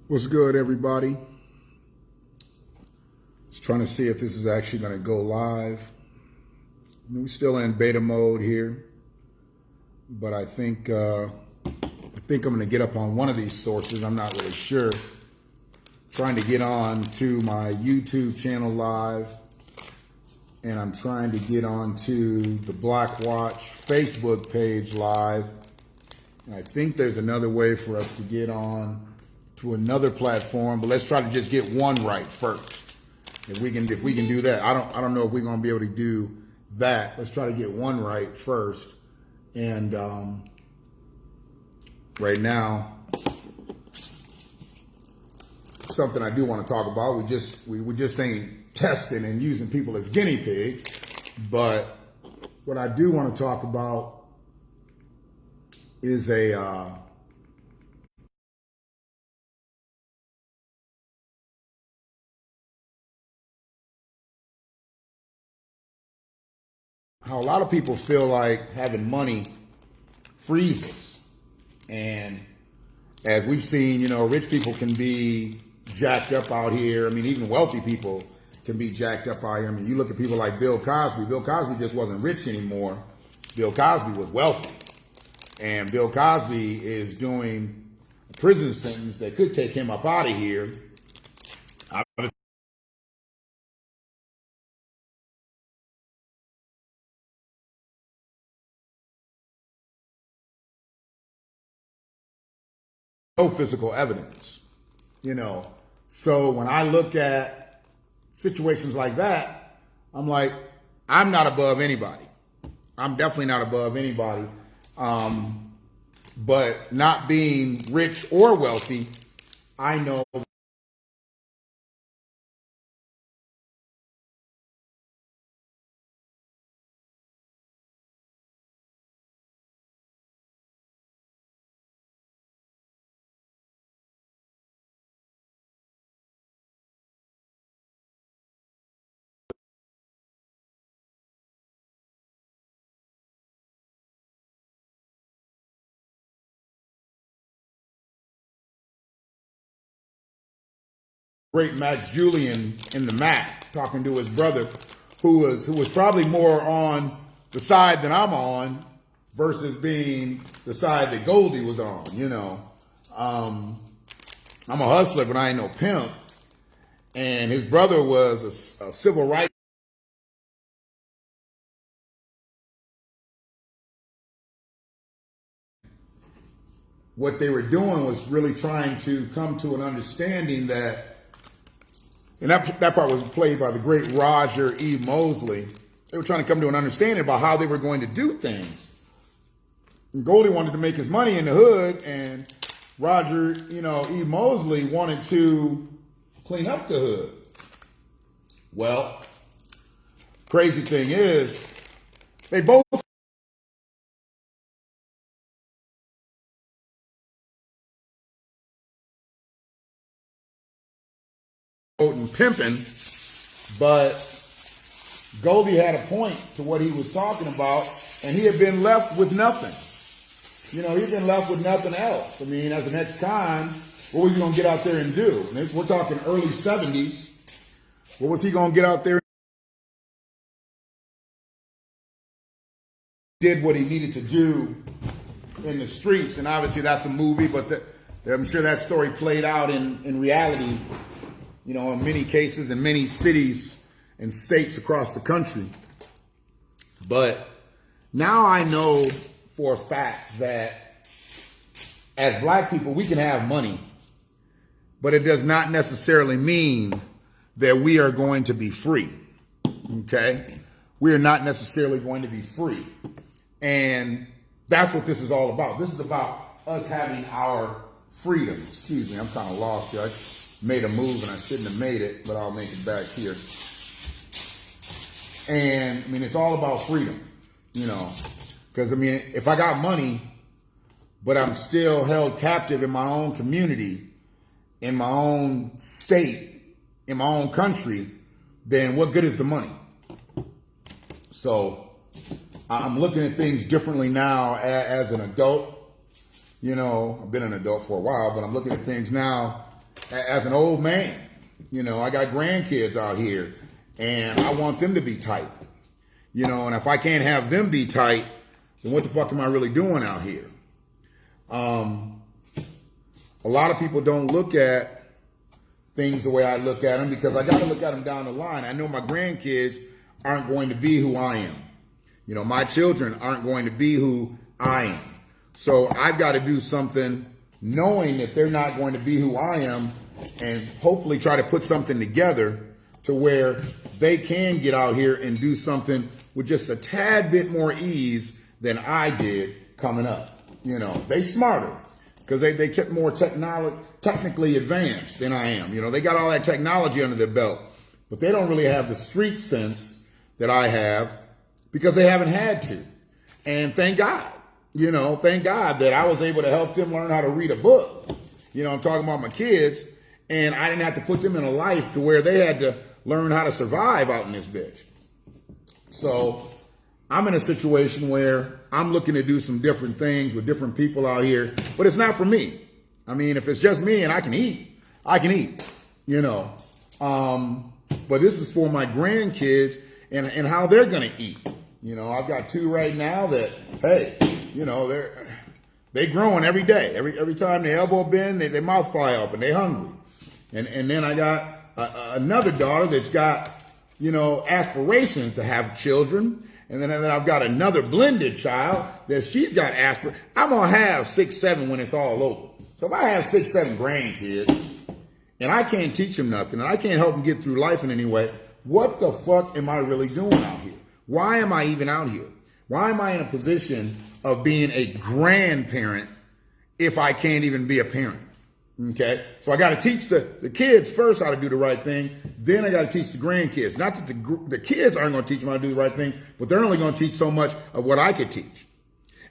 What's good, everybody? Just trying to see if this is actually going to go live. We're still in beta mode here, but I think I'm going to get up on one of these sources. I'm not really sure. Trying to get on to my YouTube channel live, and I'm trying to get on to the BlackWatch Facebook page live. And I think there's another way for us to get on to another platform, but let's try to just get one right first. If we can do that, I don't know if we're going to be able to do that. Let's try to get one right first. And right now, something I do want to talk about. We just ain't testing and using people as guinea pigs. But what I do want to talk about is how a lot of people feel like having money frees us. And as we've seen, rich people can be jacked up out here. I mean, even wealthy people can be jacked up out here. I mean, you look at people like Bill Cosby. Bill Cosby just wasn't rich anymore. Bill Cosby was wealthy. And Bill Cosby is doing a prison sentence that could take him up out of here. No physical evidence, So when I look at situations like that, I'm like, I'm not above anybody. I'm definitely not above anybody. But not being rich or wealthy, I know great Max Julian in the Mac talking to his brother, who was probably more on the side that I'm on versus being the side that Goldie was on. I'm a hustler, but I ain't no pimp. And his brother was a civil rights. What they were doing was really trying to come to an understanding that. And that part was played by the great Roger E. Mosley. They were trying to come to an understanding about how they were going to do things. And Goldie wanted to make his money in the hood, and Roger, E. Mosley wanted to clean up the hood. Well, crazy thing is, they both and pimping, but Goldie had a point to what he was talking about, and he had been left with nothing. He'd been left with nothing else. I mean, as an ex-con, what was he going to get out there and do? We're talking early 70s. What was he going to get out there? Did what he needed to do in the streets, and obviously that's a movie, but I'm sure that story played out in reality, in many cases in many cities and states across the country. But now I know for a fact that as black people, we can have money, but it does not necessarily mean that we are going to be free. Okay? We are not necessarily going to be free. And that's what this is all about. This is about us having our freedom. Excuse me, I'm kind of lost here. I made a move and I shouldn't have made it, but I'll make it back here. And I mean, it's all about freedom, because I mean, if I got money, but I'm still held captive in my own community, in my own state, in my own country, then what good is the money? So I'm looking at things differently now as an adult. You know, I've been an adult for a while, but I'm looking at things now as an old man. You know, I got grandkids out here, and I want them to be tight. You know, and if I can't have them be tight, then what the fuck am I really doing out here? A lot of people don't look at things the way I look at them because I got to look at them down the line. I know my grandkids aren't going to be who I am. You know, my children aren't going to be who I am. So I've got to do something knowing that they're not going to be who I am, and hopefully try to put something together to where they can get out here and do something with just a tad bit more ease than I did coming up. You know, they smarter because they took more technically advanced than I am. You know, they got all that technology under their belt, but they don't really have the street sense that I have because they haven't had to. And thank God, you know, thank God that I was able to help them learn how to read a book. You know, I'm talking about my kids, and I didn't have to put them in a life to where they had to learn how to survive out in this bitch. So I'm in a situation where I'm looking to do some different things with different people out here, but it's not for me. I mean, if it's just me and I can eat, you know. But this is for my grandkids and how they're going to eat. You know, I've got two right now that, hey, you know, they growing every day. Every time they elbow bend, their mouth fly open. They hungry. And then I got another daughter that's got, you know, aspirations to have children. And then I've got another blended child that she's got aspirations. I'm going to have 6, 7 when it's all over. So if I have 6, 7 grandkids and I can't teach them nothing and I can't help them get through life in any way, what the fuck am I really doing out here? Why am I even out here? Why am I in a position of being a grandparent if I can't even be a parent? Okay, so I got to teach the kids first how to do the right thing. Then I got to teach the grandkids. Not that the kids aren't going to teach them how to do the right thing, but they're only going to teach so much of what I could teach.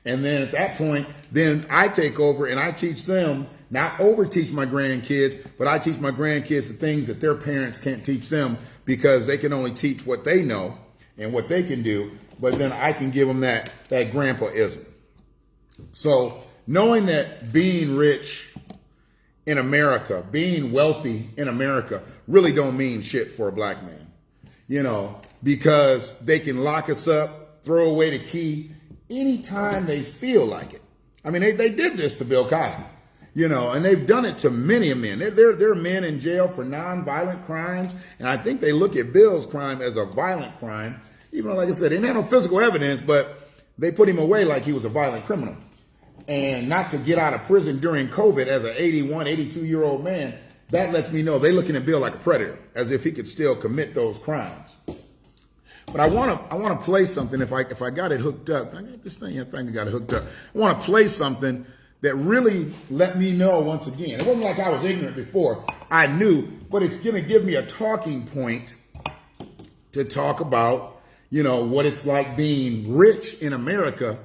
And then at that point, then I take over and I teach them, not over teach my grandkids, but I teach my grandkids the things that their parents can't teach them because they can only teach what they know and what they can do. But then I can give them that grandpa-ism. So knowing that being rich in America, being wealthy in America really don't mean shit for a black man, you know, because they can lock us up, throw away the key anytime they feel like it. I mean, they did this to Bill Cosby, you know, and they've done it to many men. There are men in jail for non-violent crimes, and I think they look at Bill's crime as a violent crime, even though, like I said, they didn't have no physical evidence, but they put him away like he was a violent criminal. And not to get out of prison during COVID as an 81, 82-year-old man, that lets me know they're looking at Bill like a predator, as if he could still commit those crimes. But I want to play something. If I got it hooked up, I got this thing. I think I got it hooked up. I want to play something that really let me know once again. It wasn't like I was ignorant before. I knew, but it's going to give me a talking point to talk about, you know, what it's like being rich in America,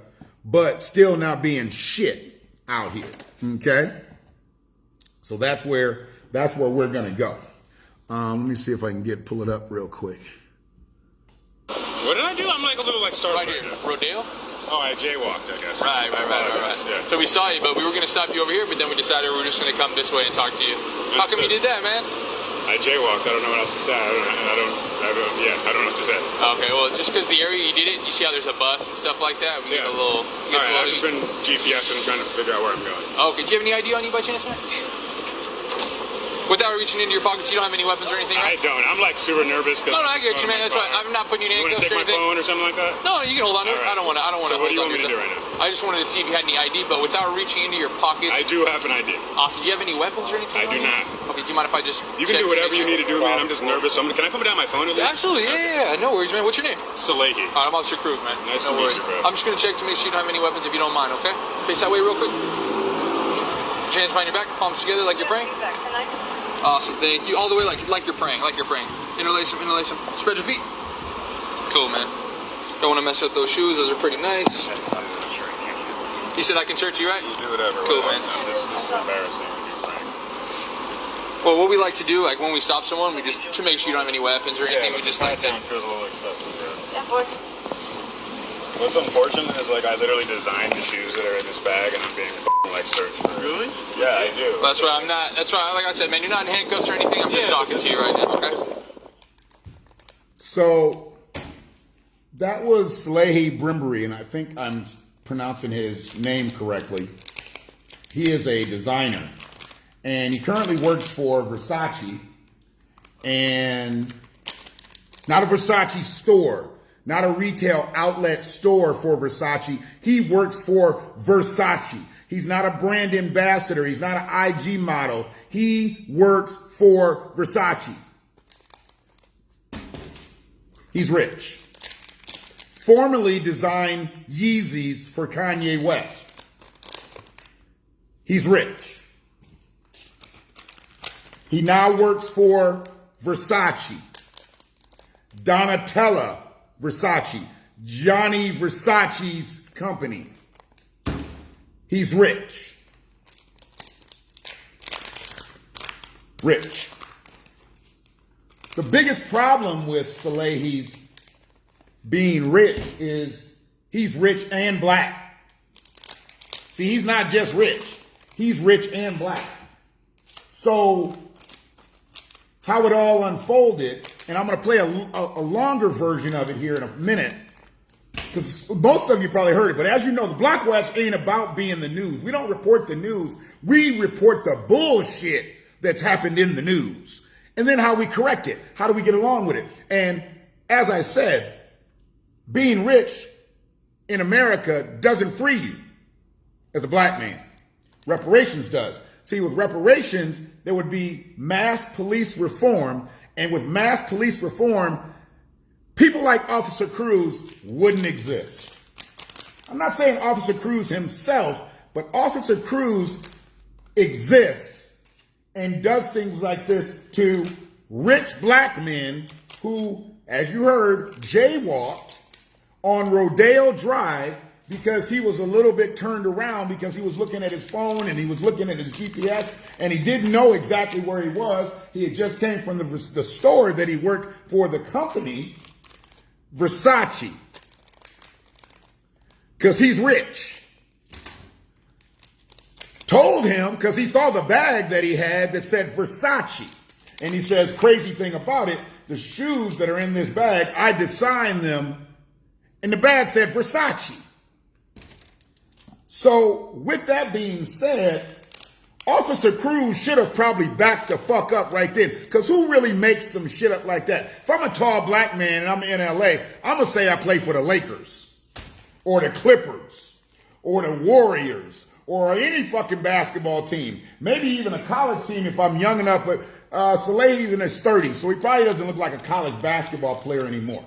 but still not being shit out here. Okay? So that's where we're gonna go. Let me see if I can pull it up real quick. What did I do? I'm like a little like startled. Right here, Rodeo? Oh, I jaywalked, I guess. Right. Yeah. So we saw you, but we were gonna stop you over here, but then we decided we were just gonna come this way and talk to you. How come you did that, man? I jaywalked. I don't know what else to say. I don't know what to say. Okay, well, just because the area you did it, you see how there's a bus and stuff like that? We need a little... I've just been GPSing, trying to figure out where I'm going. Okay, do you have any ID on you by chance, man? Without reaching into your pockets, you don't have any weapons or anything, right? I don't. I'm like super nervous. No, I get you, man. That's why I'm not putting you in handcuffs or anything. You want to take my phone or something like that? No, you can hold on to it. Right. I don't want to. So what do you want me to do right now? I just wanted to see if you had any ID, but without reaching into your pockets. I do have an ID. Awesome. Do you have any weapons or anything? I do not. Okay. Do you mind if I just? You can do whatever you need to do, man. I'm just nervous. Can I put down my phone? Absolutely. Yeah. No worries, man. What's your name? Salehi. All right, I'm Officer Krug, man. Nice to meet you, bro. I'm just gonna check to make sure you don't have any weapons if you don't mind. Okay. Face that way real quick. Put your hands behind your back, palms together like you're praying. Awesome, thank you. All the way like you're praying, Interlace them. Spread your feet. Cool, man. Don't want to mess up those shoes. Those are pretty nice. You said I can search you, right? You do whatever. Cool, man. This is embarrassing. Well, what we like to do, like when we stop someone, we just, to make sure you don't have any weapons or anything, we just like to... feels a little excessive, Yeah, boy. What's unfortunate is, like, I literally designed the shoes that are in this bag, and I'm being like searched for. Really? Yeah, I do. Well, that's why I'm not, that's why, like I said, man, you're not in handcuffs or anything, I'm just talking to you right now, okay? So that was Salehi Brimbury, and I think I'm pronouncing his name correctly. He is a designer, and he currently works for Versace, and not a Versace store, not a retail outlet store for Versace. He works for Versace. He's not a brand ambassador. He's not an IG model. He works for Versace. He's rich. Formerly designed Yeezys for Kanye West. He's rich. He now works for Versace. Donatella Versace. Johnny Versace's company. He's rich. Rich. The biggest problem with Salehi's being rich is he's rich and black. See, he's not just rich. He's rich and black. So how it all unfolded, and I'm going to play a longer version of it here in a minute, because most of you probably heard it, but as you know, the BlackWatch ain't about being the news. We don't report the news. We report the bullshit that's happened in the news. And then how we correct it. How do we get along with it? And as I said, being rich in America doesn't free you as a black man. Reparations does. See, with reparations, there would be mass police reform. And with mass police reform, people like Officer Cruz wouldn't exist. I'm not saying Officer Cruz himself, but Officer Cruz exists and does things like this to rich black men who, as you heard, jaywalked on Rodeo Drive because he was a little bit turned around because he was looking at his phone and he was looking at his GPS and he didn't know exactly where he was. He had just came from the store that he worked for, the company, Versace, because he's rich. Told him, because he saw the bag that he had that said Versace. And he says, crazy thing about it, the shoes that are in this bag, I designed them, and the bag said Versace. So with that being said, Officer Cruz should have probably backed the fuck up right then. Because who really makes some shit up like that? If I'm a tall black man and I'm in LA, I'm going to say I play for the Lakers or the Clippers or the Warriors or any fucking basketball team. Maybe even a college team if I'm young enough. But Salehi's in his 30s, so he probably doesn't look like a college basketball player anymore.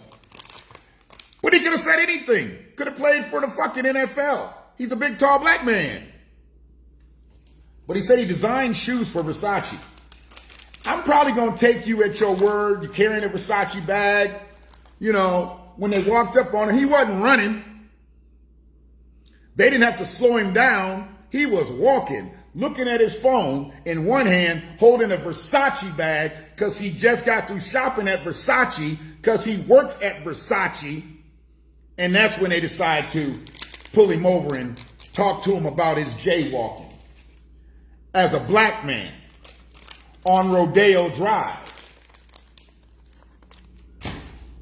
But he could have said anything. Could have played for the fucking NFL. He's a big, tall black man. But he said he designed shoes for Versace. I'm probably going to take you at your word. You're carrying a Versace bag. You know, when they walked up on him, he wasn't running. They didn't have to slow him down. He was walking, looking at his phone in one hand, holding a Versace bag because he just got through shopping at Versace because he works at Versace. And that's when they decide to pull him over and talk to him about his jaywalking as a black man on Rodeo Drive.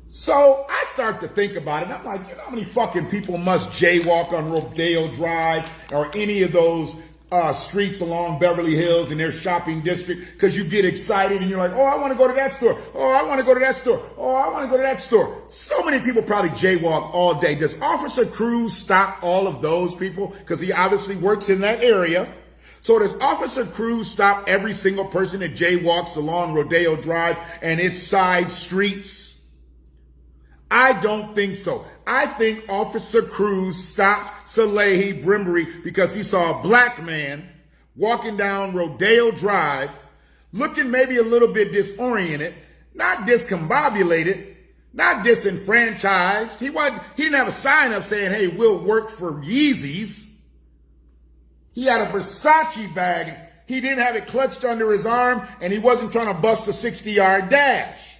So I start to think about it. I'm like, you know how many fucking people must jaywalk on Rodeo Drive or any of those streets along Beverly Hills in their shopping district because you get excited and you're like, oh, I want to go to that store. Oh, I want to go to that store. Oh, I want to go to that store. So many people probably jaywalk all day. Does Officer Cruz stop all of those people? Because he obviously works in that area. So does Officer Cruz stop every single person that jaywalks along Rodeo Drive and its side streets? I don't think so. I think Officer Cruz stopped Salehi Brimbury because he saw a black man walking down Rodeo Drive, looking maybe a little bit disoriented, not discombobulated, not disenfranchised. He didn't have a sign up saying, hey, we'll work for Yeezys. He had a Versace bag He didn't have it clutched under his arm, and he wasn't trying to bust a 60-yard dash.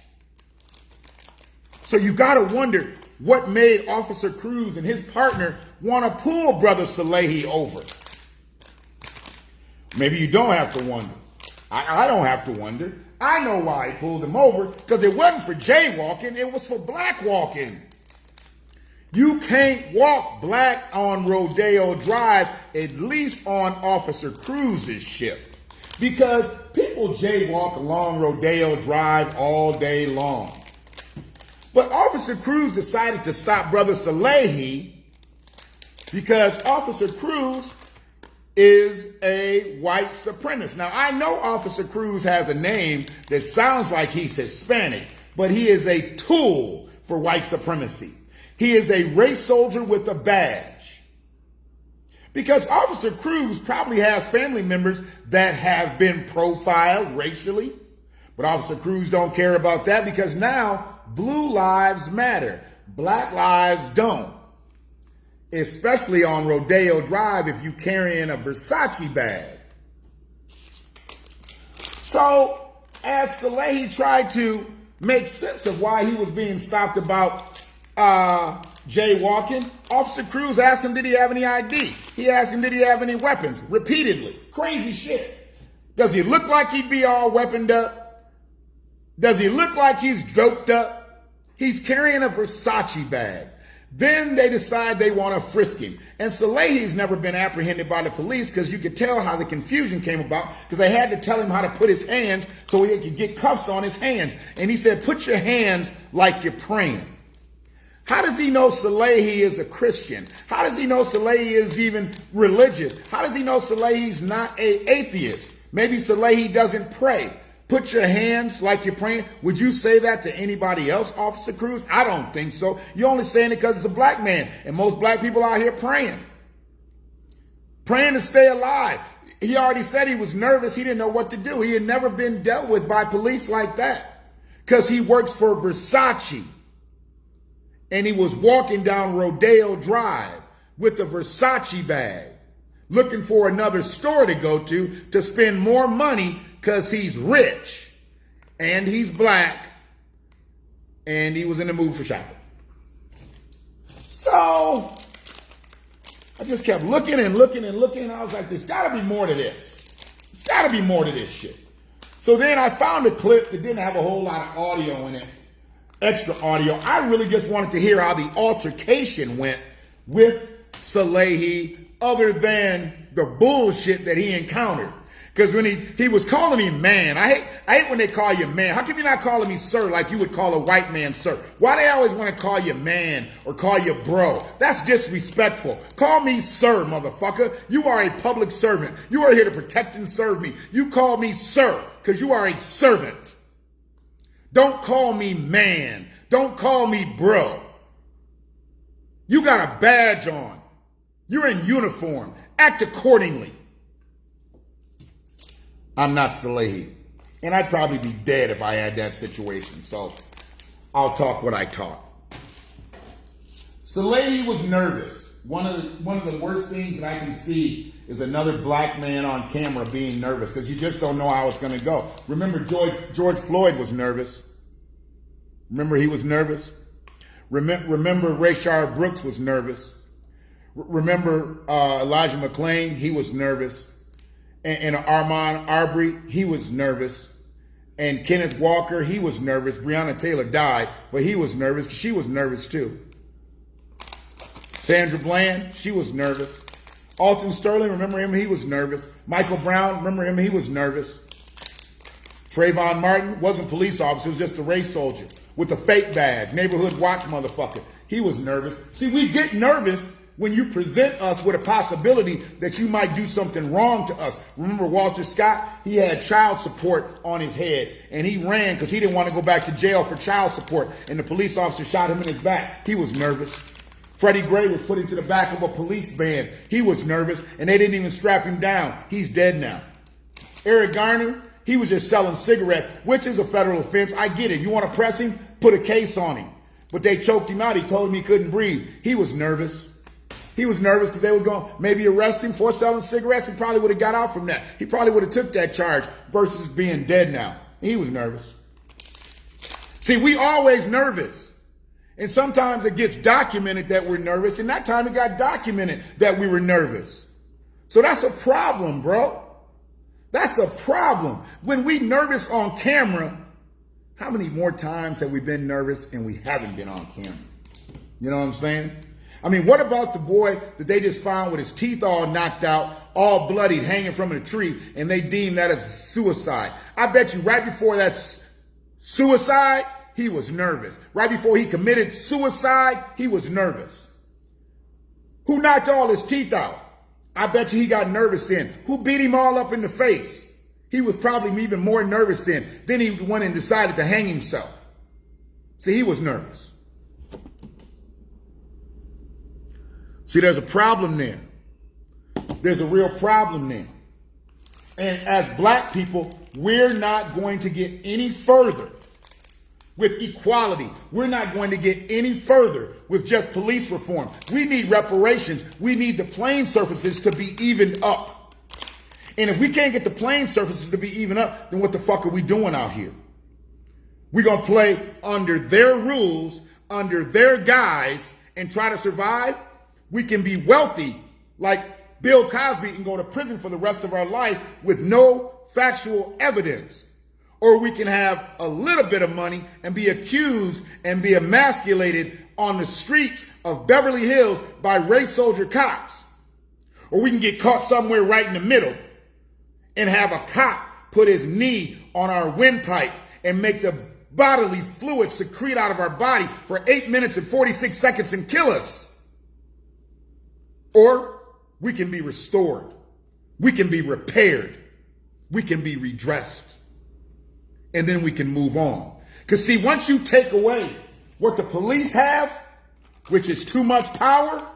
So you got to wonder what made Officer Cruz and his partner want to pull Brother Salehi over. Maybe you don't have to wonder. I don't have to wonder. I know why he pulled him over, because it wasn't for jaywalking, it was for blackwalking. You can't walk black on Rodeo Drive, at least on Officer Cruz's shift, because people jaywalk along Rodeo Drive all day long. But Officer Cruz decided to stop Brother Salehi because Officer Cruz is a white supremacist. Now, I know Officer Cruz has a name that sounds like he's Hispanic, but he is a tool for white supremacy. He is a race soldier with a badge. Because Officer Cruz probably has family members that have been profiled racially, but Officer Cruz don't care about that, because now blue lives matter. Black lives don't. Especially on Rodeo Drive if you carrying a Versace bag. So, as Salehi tried to make sense of why he was being stopped about jaywalking, Officer Cruz asked him, did he have any ID? He asked him, did he have any weapons? Repeatedly. Crazy shit. Does he look like he'd be all weaponed up? Does he look like he's doped up? He's carrying a Versace bag. Then they decide they want to frisk him. And Salehi's never been apprehended by the police, because you could tell how the confusion came about, because they had to tell him how to put his hands so he could get cuffs on his hands. And he said, put your hands like you're praying. How does he know Salehi is a Christian? How does he know Salehi is even religious? How does he know Salehi's not an atheist? Maybe Salehi doesn't pray. Put your hands like you're praying. Would you say that to anybody else, Officer Cruz? I don't think so. You're only saying it because it's a black man. And most black people out here praying. Praying to stay alive. He already said he was nervous. He didn't know what to do. He had never been dealt with by police like that, because he works for Versace. And he was walking down Rodeo Drive with a Versace bag, looking for another store to go to spend more money, because he's rich and he's black and he was in the mood for shopping. So I just kept looking and looking and looking, and I was like, there's got to be more to this. There's got to be more to this shit. So then I found a clip that didn't have a whole lot of audio in it, extra audio. I really just wanted to hear how the altercation went with Salehi, other than the bullshit that he encountered. Because when he was calling me man, I hate when they call you man. How come you're not calling me sir like you would call a white man sir? Why do they always want to call you man or call you bro? That's disrespectful. Call me sir, motherfucker. You are a public servant. You are here to protect and serve me. You call me sir because you are a servant. Don't call me man. Don't call me bro. You got a badge on. You're in uniform. Act accordingly. I'm not Salehi. And I'd probably be dead if I had that situation. So I'll talk what I taught. Salehi was nervous. One of the worst things that I can see is another black man on camera being nervous, because you just don't know how it's going to go. Remember, George Floyd was nervous. Remember, he was nervous. Remember, Rayshard Brooks was nervous. Remember, Elijah McClain, he was nervous. And Armand Arbery, he was nervous. And Kenneth Walker, he was nervous. Breonna Taylor died, but he was nervous. She was nervous too. Sandra Bland, she was nervous. Alton Sterling, remember him? He was nervous. Michael Brown, remember him? He was nervous. Trayvon Martin wasn't a police officer, he was just a race soldier with a fake badge, neighborhood watch motherfucker. He was nervous. See, we get nervous when you present us with a possibility that you might do something wrong to us. Remember Walter Scott? He had child support on his head, and he ran because he didn't want to go back to jail for child support, and the police officer shot him in his back. He was nervous. Freddie Gray was put into the back of a police van. He was nervous, and they didn't even strap him down. He's dead now. Eric Garner, he was just selling cigarettes, which is a federal offense. I get it. You want to press him? Put a case on him. But they choked him out. He told him he couldn't breathe. He was nervous. He was nervous because they were going to maybe arrest him for selling cigarettes. He probably would have got out from that. He probably would have took that charge versus being dead now. He was nervous. See, we always nervous. And sometimes it gets documented that we're nervous. And that time it got documented that we were nervous. So that's a problem, bro. That's a problem. When we nervous on camera, how many more times have we been nervous and we haven't been on camera? You know what I'm saying? I mean, what about the boy that they just found with his teeth all knocked out, all bloodied, hanging from a tree, and they deemed that as suicide? I bet you right before that's suicide, he was nervous. Right before he committed suicide, he was nervous. Who knocked all his teeth out? I bet you he got nervous then. Who beat him all up in the face? He was probably even more nervous then. Then he went and decided to hang himself. See, he was nervous. See, there's a problem there. There's a real problem there. And as black people, we're not going to get any further with equality. We're not going to get any further with just police reform. We need reparations. We need the playing surfaces to be evened up. And if we can't get the playing surfaces to be even up, then what the fuck are we doing out here? We're going to play under their rules, under their guise, and try to survive? We can be wealthy like Bill Cosby and go to prison for the rest of our life with no factual evidence. Or we can have a little bit of money and be accused and be emasculated on the streets of Beverly Hills by race soldier cops. Or we can get caught somewhere right in the middle and have a cop put his knee on our windpipe and make the bodily fluid secrete out of our body for 8 minutes and 46 seconds and kill us. Or we can be restored. We can be repaired. We can be redressed. And then we can move on. Because see, once you take away what the police have, which is too much power,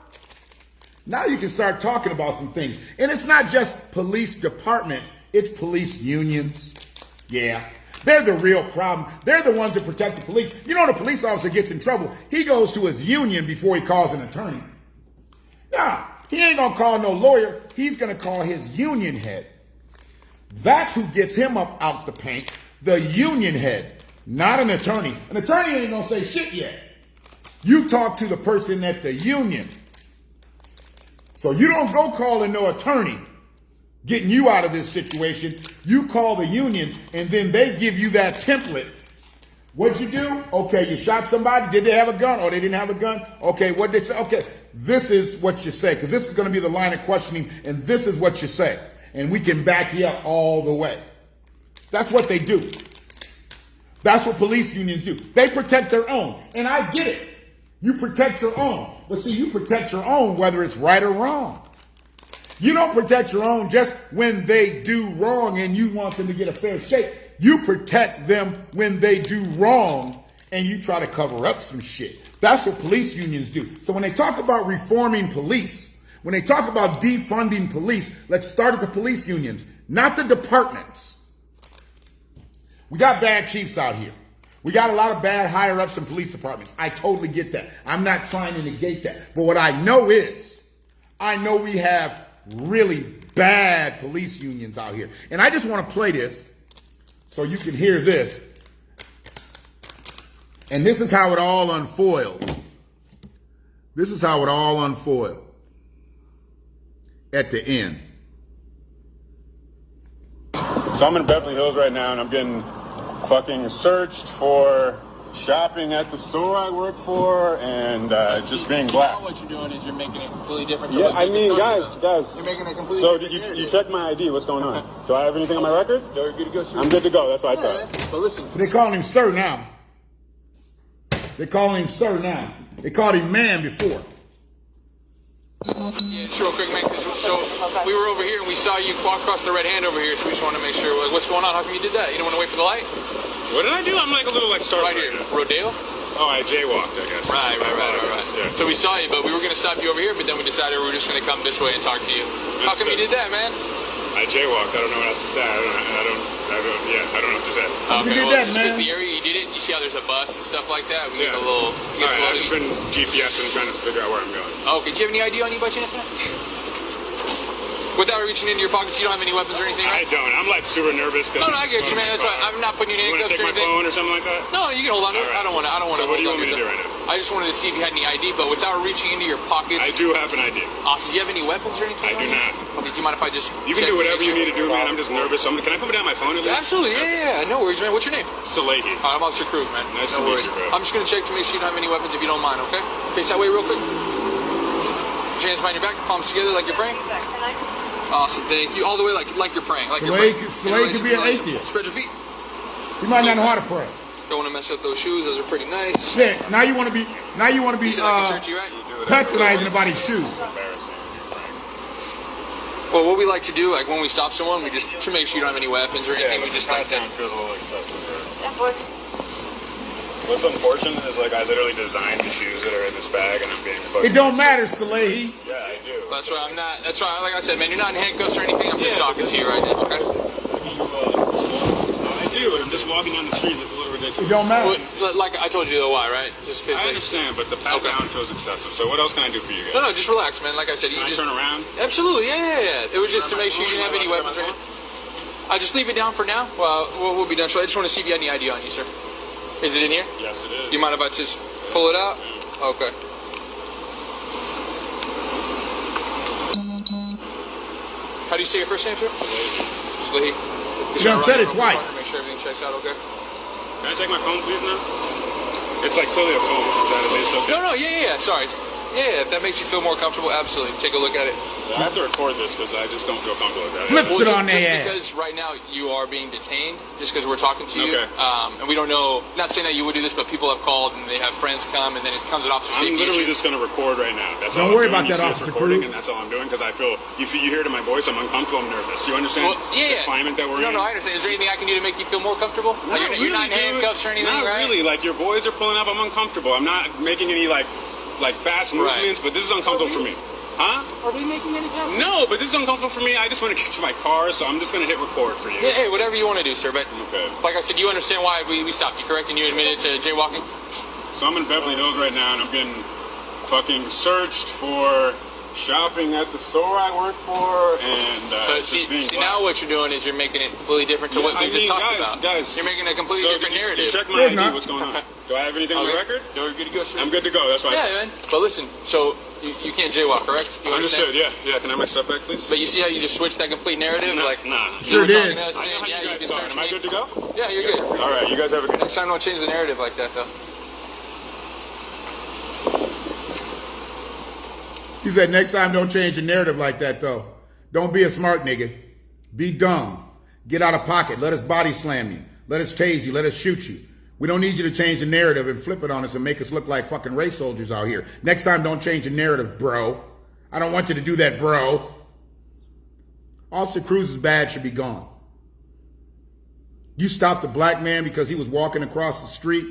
now you can start talking about some things. And it's not just police departments, it's police unions. Yeah, they're the real problem. They're the ones that protect the police. You know, the police officer gets in trouble, he goes to his union before he calls an attorney. Now, he ain't gonna call no lawyer, he's gonna call his union head. That's who gets him up out the paint. The union head, not an attorney. An attorney ain't gonna say shit yet. You talk to the person at the union. So you don't go calling no attorney getting you out of this situation. You call the union and then they give you that template. What'd you do? Okay, you shot somebody. Did they have a gun? Oh, they didn't have a gun? Okay, what'd they say? Okay, this is what you say, because this is gonna be the line of questioning, and this is what you say. And we can back you up all the way. That's what they do. That's what police unions do. They protect their own. And I get it. You protect your own. But see, you protect your own whether it's right or wrong. You don't protect your own just when they do wrong and you want them to get a fair shake. You protect them when they do wrong and you try to cover up some shit. That's what police unions do. So when they talk about reforming police, when they talk about defunding police, let's start at the police unions, not the departments. We got bad chiefs out here. We got a lot of bad higher-ups in police departments. I totally get that. I'm not trying to negate that. But what I know is, I know we have really bad police unions out here. And I just want to play this so you can hear this. And this is how it all unfoiled. This is how it all unfoiled at the end. So I'm in Beverly Hills right now and I'm getting fucking searched for shopping at the store I work for and just being black. What you're doing is you're making it completely different. Yeah, I mean, guys. You're making it completely so different. So you checked my ID. What's going on? Do I have anything on my record? You're good to go. I'm good to go. That's what I thought. But listen. So they calling him sir now. They calling him sir now. They called him man before. Yeah, just real quick, man. So we were over here and we saw you walk across the red hand over here, so we just want to make sure, like, what's going on? How come you did that? You don't want to wait for the light? What did I do? I'm like a little like startled. Right here, Rodeo. Oh, I jaywalked, I guess. Right. Yeah. So we saw you, but we were going to stop you over here, but then we decided we were just going to come this way and talk to you. How come you did that, man? I jaywalked. I don't know what else to say. I don't Yeah, I don't know what to say. Okay, did well, that, just man? because the area you did it, you see how there's a bus and stuff like that? We Yeah. get a little... All right, I've just been GPSing trying to figure out where I'm going. Okay, do you have any ID on you by chance, man? Without reaching into your pockets, you don't have any weapons or anything, I right? don't. I'm like super nervous. No, I get you, man. That's right. I'm not putting you in You want to handcuffs take or my anything. phone or something like that? No, you can hold on to it. All right. I don't want to. So what do you want me to do right now? I just wanted to see if you had any ID, but without reaching into your pockets. I do have an ID. Awesome. Do you have any weapons or anything? I do not. Okay, do you mind if I just... You can check do to whatever make you sure? need to do, man. I'm just nervous. Can I put it down my phone at least? Absolutely, yeah. No worries, man. What's your name? Salehi. I'm Officer Cruz, man. Nice no to meet worries. you, bro. I'm just going to check to make sure you don't have any weapons if you don't mind, okay? Face that way real quick. Hands behind your back, palms together like you're praying. Awesome, thank you. All the way like you're praying. Like you're praying. Slade could be an atheist. Spread your feet. You might not know how to pray. Don't want to mess up those shoes. Those are pretty nice. Yeah, now you want to be You see like a churchy, right? patronizing about his shoes. Well, what we like to do, like when we stop someone, we just to make sure you don't have any weapons or anything. We just like to. feels a little excessive. What's unfortunate is like I literally designed the shoes that are in this bag, and I'm being fucking. It don't matter, Salehi. Yeah, I do. That's why I'm not. That's why, like I said, man, you're not in handcuffs or anything. I'm just talking to you right now. Okay. I do. I'm just walking down the street. It's a little ridiculous. It don't matter. Well, like I told you though, why, right? Just because. I understand, but the pat down feels excessive. So what else can I do for you guys? No, just relax, man. Like I said, you Can I just turn around? Absolutely, yeah. It was just to make sure you didn't have any weapons or anything. I'll just leave it down for now. Well, we'll be done. So I just want to see if you had any ID on you, sir. Is it in here? Yes, it is. You mind if I just pull it out? Okay. How do you say your first name, sir? Salehi. You done said it twice. Make sure everything checks out, okay? Can I take my phone, please, now? It's like clearly a phone. Is that at least okay? No, yeah. Sorry. Yeah, if that makes you feel more comfortable, absolutely. Take a look at it. I have to record this because I just don't feel comfortable with that. Flips it on their just ass. because right now you are being detained, just because we're talking to you, Okay. And we don't know. Not saying that you would do this, but people have called and they have friends come, and then it comes an officer I'm safety literally issue. just going to record right now. That's Don't all worry I'm about doing. that, You see us Officer recording, Cruz. And that's all I'm doing because I feel, you hear it in my voice, I'm uncomfortable, I'm nervous. You understand Well, yeah. the climate that we're in? No, I understand. Is there anything I can do to make you feel more comfortable? Not Like, you're not in dude. handcuffs or anything, Not right? really. Like, your boys are pulling up, I'm uncomfortable. I'm not making any, like fast Right. movements, but this is uncomfortable for me. Huh? Are we making any jokes? No, but this is uncomfortable for me. I just want to get to my car, so I'm just going to hit record for you. Yeah, hey, whatever you want to do, sir. But Okay. like I said, you understand why we stopped you, correct? And you admitted to jaywalking? So I'm in Beverly Hills right now, and I'm getting fucking searched for shopping at the store I work for, and So just see being now what you're doing is you're making it completely different to what we just talked about. Guys, You're making a completely so different you narrative. check my You're ID. not. What's going on? Do I have anything on the Okay. record? You're good to go, sir. I'm good to go. That's why. Yeah, man. But listen, so you can't jaywalk, correct? You Understood. understand? Yeah. Can I have my stuff back, please? But you see how you just switched that complete narrative? Nah, like, nah. you Sure were talking did. to us I know saying, how yeah, you you guys can thought. search Am I me. good to go? Yeah, you're good. All right. You guys have a good. Next time, don't change the narrative like that, though. He said, next time don't change your narrative like that, though. Don't be a smart nigga. Be dumb. Get out of pocket. Let us body slam you. Let us tase you. Let us shoot you. We don't need you to change the narrative and flip it on us and make us look like fucking race soldiers out here. Next time, don't change the narrative, bro. I don't want you to do that, bro. Officer Cruz's badge should be gone. You stopped a black man because he was walking across the street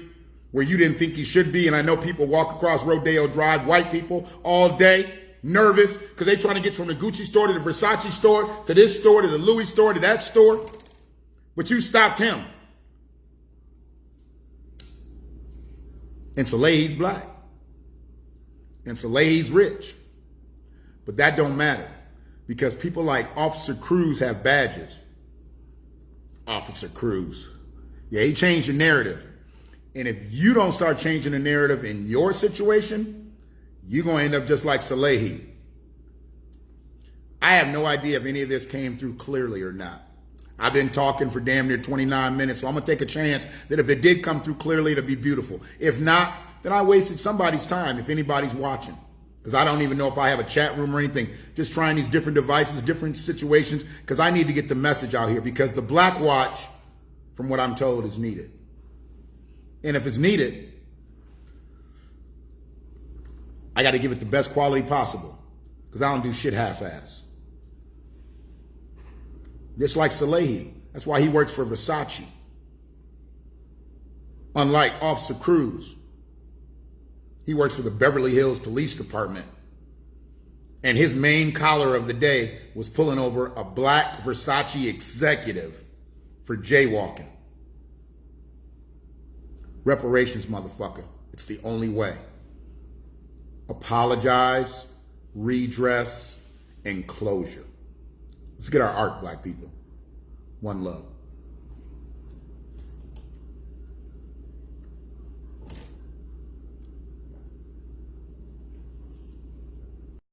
where you didn't think he should be. And I know people walk across Rodeo Drive, white people, all day, nervous because they trying to get from the Gucci store to the Versace store to this store to the Louis store to that store. But you stopped him. And Salehi's black. And Salehi's rich. But that don't matter because people like Officer Cruz have badges. Officer Cruz. Yeah, he changed the narrative. And if you don't start changing the narrative in your situation, you're going to end up just like Salehi. I have no idea if any of this came through clearly or not. I've been talking for damn near 29 minutes, so I'm going to take a chance that if it did come through clearly, it'll be beautiful. If not, then I wasted somebody's time if anybody's watching. Because I don't even know if I have a chat room or anything. Just trying these different devices, different situations, because I need to get the message out here. Because the BlackWatch, from what I'm told, is needed. And if it's needed, I got to give it the best quality possible. Because I don't do shit half-ass. Just like Salehi. That's why he works for Versace. Unlike Officer Cruz. He works for the Beverly Hills Police Department. And his main collar of the day was pulling over a black Versace executive for jaywalking. Reparations, motherfucker. It's the only way. Apologize, redress, and closure. Let's get our art, black people. One love.